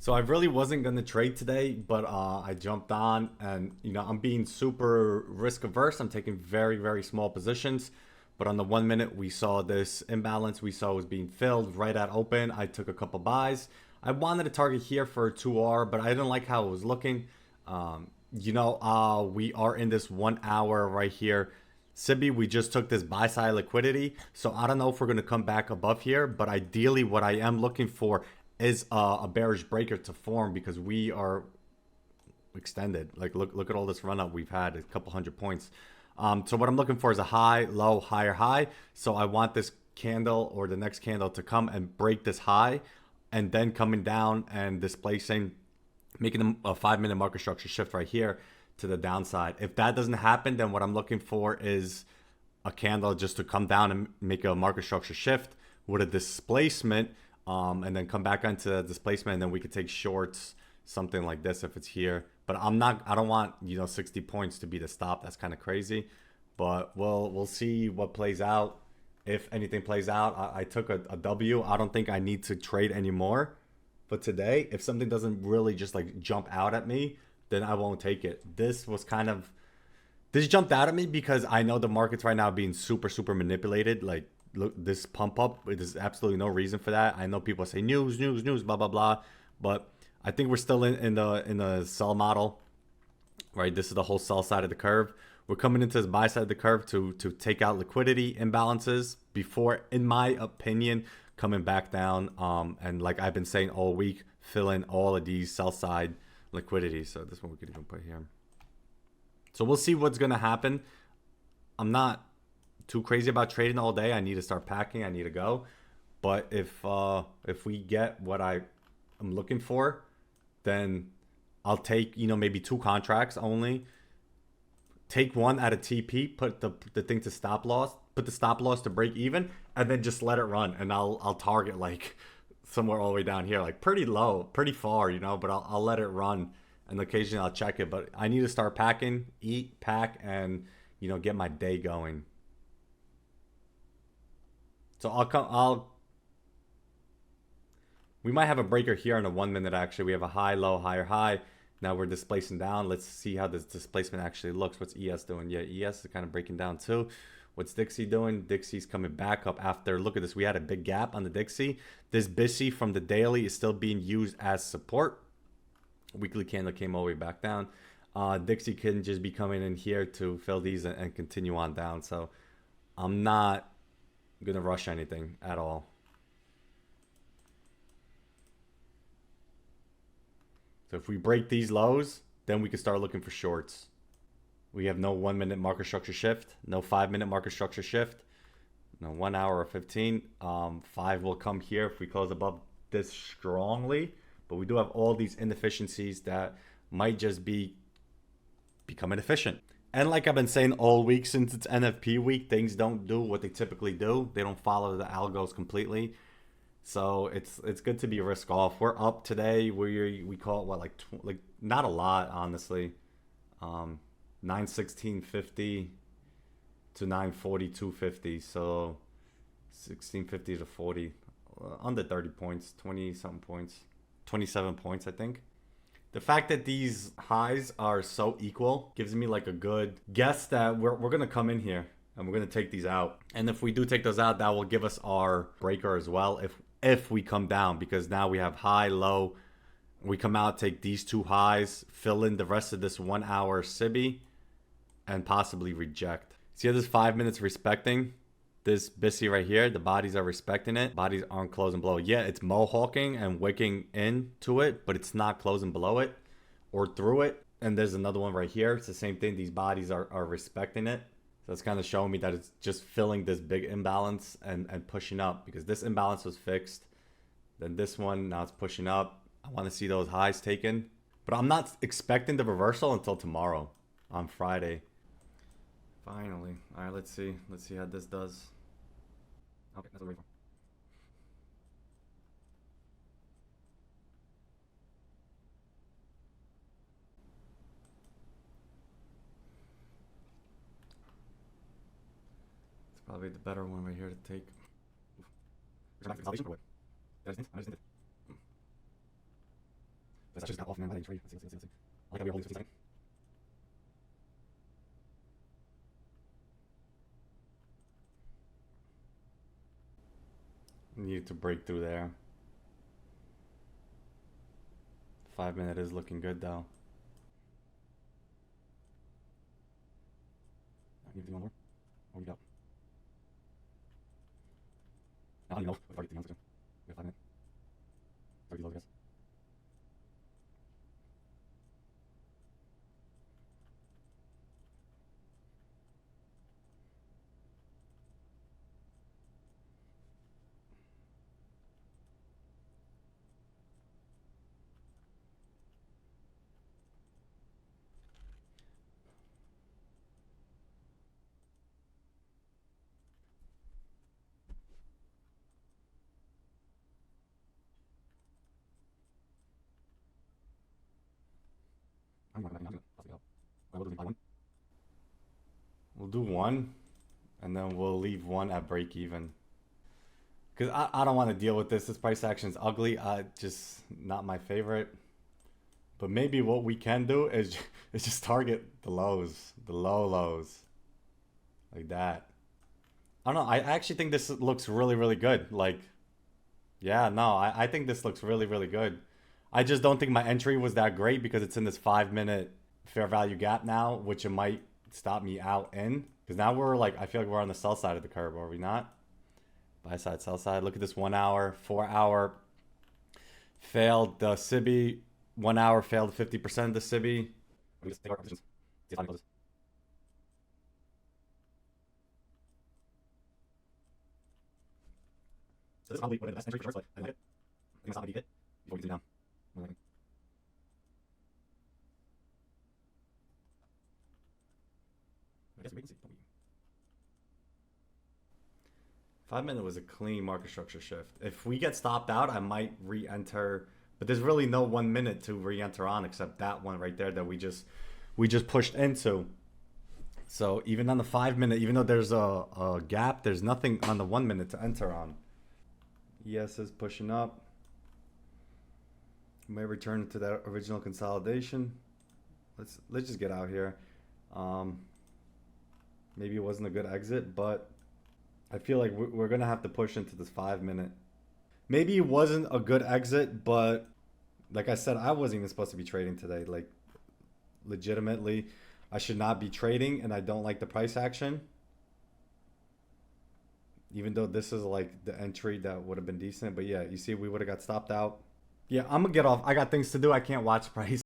So I really wasn't gonna trade today, but I jumped on, and I'm being super risk averse. I'm taking very, very small positions. But on the 1 minute, we saw this imbalance we saw was being filled right at open. I took a couple buys. I wanted to target here for a 2R, but I didn't like how it was looking. We are in this 1 hour right here. Sibi, we just took this buy side liquidity. So I don't know if we're going to come back above here, but ideally what I am looking for is a bearish breaker to form because we are extended. Like look at all this run up we've had, a couple hundred points. So what I'm looking for is a high, low, higher high. So I want this candle or the next candle to come and break this high and then coming down and displacing, making a 5-minute market structure shift right here to the downside. If that doesn't happen, then what I'm looking for is a candle just to come down and make a market structure shift with a displacement, and then come back onto the displacement, and then we could take shorts, something like this if it's here. But I don't want 60 points to be the stop. That's kind of crazy. But we'll see what plays out. If anything plays out, I took a W. I don't think I need to trade anymore. But today, if something doesn't really just like jump out at me, then I won't take it. This jumped out at me because I know the market's right now being super, super manipulated. Like, look, this pump up, there's absolutely no reason for that. I know people say news, blah, blah, blah. But I think we're still in the sell model, right? This is the whole sell side of the curve. We're coming into this buy side of the curve to take out liquidity imbalances before, in my opinion, coming back down. And like I've been saying all week, fill in all of these sell side liquidity. So this one we could even put here. So we'll see what's going to happen. I'm not too crazy about trading all day. I need to start packing. I need to go. But if we get what I am looking for, then I'll take, maybe 2 contracts only. Take one at a TP, put the thing to stop loss, put the stop loss to break even, and then just let it run. And I'll target like somewhere all the way down here, like pretty low, pretty far, but I'll let it run. And occasionally I'll check it. But I need to start packing, eat, pack, and get my day going. So we might have a breaker here in a 1 minute. Actually, we have a high, low, higher, high. Now we're displacing down. Let's see how this displacement actually looks. What's ES doing? Yeah, ES is kind of breaking down too. What's Dixie doing? Dixie's coming back up after. Look at this. We had a big gap on the Dixie. This BISI from the daily is still being used as support. Weekly candle came all the way back down. Dixie can just be coming in here to fill these and continue on down. So I'm not going to rush anything at all. So if we break these lows, then we can start looking for shorts. We have no 1 minute market structure shift, no 5-minute market structure shift, no 1 hour or 15. 5 will come here if we close above this strongly. But we do have all these inefficiencies that might just become inefficient. And like I've been saying all week since it's NFP week, things don't do what they typically do. They don't follow the algos completely. So it's good to be risk off. We're up today. We call it what, like not a lot, honestly. 916.50 to 942.50. So 1650 to 40, under 30 points, 20 something points, 27 points, I think. The fact that these highs are so equal gives me like a good guess that we're gonna come in here and we're gonna take these out. And if we do take those out, that will give us our breaker as well. If we come down, because now we have high, low. We come out, take these 2 highs, fill in the rest of this 1 hour SIBI, and possibly reject. See how this 5 minutes respecting this BISI right here? The bodies are respecting it. Bodies aren't closing below. Yeah, it's mohawking and wicking into it, but it's not closing below it or through it. And there's another one right here. It's the same thing. These bodies are respecting it. So it's kind of showing me that it's just filling this big imbalance and pushing up, because this imbalance was fixed. Then this one, now it's pushing up. I want to see those highs taken. But I'm not expecting the reversal until tomorrow on Friday. Finally. All right, let's see. Let's see how this does. Okay, that's what we're waiting for. Probably the better one right here to take. This just got off, man. I didn't trade. Let's see. I like that we were holding 50 seconds. Need to break through there. 5 minute is looking good though. Need to do one more. What do you got? I don't even know if I get the answer to. We have 5 minutes. 30 lows, I guess. I'm not gonna I'll do one. We'll do one, and then we'll leave one at break even. Because I don't want to deal with this. This price action is ugly. Just not my favorite. But maybe what we can do is just target the lows, the low lows, like that. I don't know. I actually think this looks really, really good. Like, yeah, no, I think this looks really, really good. I just don't think my entry was that great because it's in this 5 minute fair value gap now, which it might stop me out in. Because now we're like, I feel like we're on the sell side of the curve, are we not? Buy side, sell side. Look at this 1 hour, 4 hour. Failed the SIBI. 1 hour failed 50% of the SIBI. We just take our positions. See if closes. So this is probably one of the best entry for shorts, but I like it. I think it's not a deep hit before we get down. 1 second. I guess we can see. 5 minute was a clean market structure shift. If we get stopped out, I might re-enter, but there's really no 1 minute to re-enter on except that one right there that we just pushed into. So even on the 5 minute, even though there's a gap, there's nothing on the 1 minute to enter on. ES is pushing up. May return to that original consolidation. Let's just get out here. Maybe it wasn't a good exit, but I feel like we're gonna have to push into this 5 minute. Maybe it wasn't a good exit, but like I said, I wasn't even supposed to be trading today. Like, legitimately, I should not be trading, and I don't like the price action. Even though this is like the entry that would have been decent, but yeah, you see, we would have got stopped out. Yeah, I'm gonna get off. I got things to do. I can't watch price.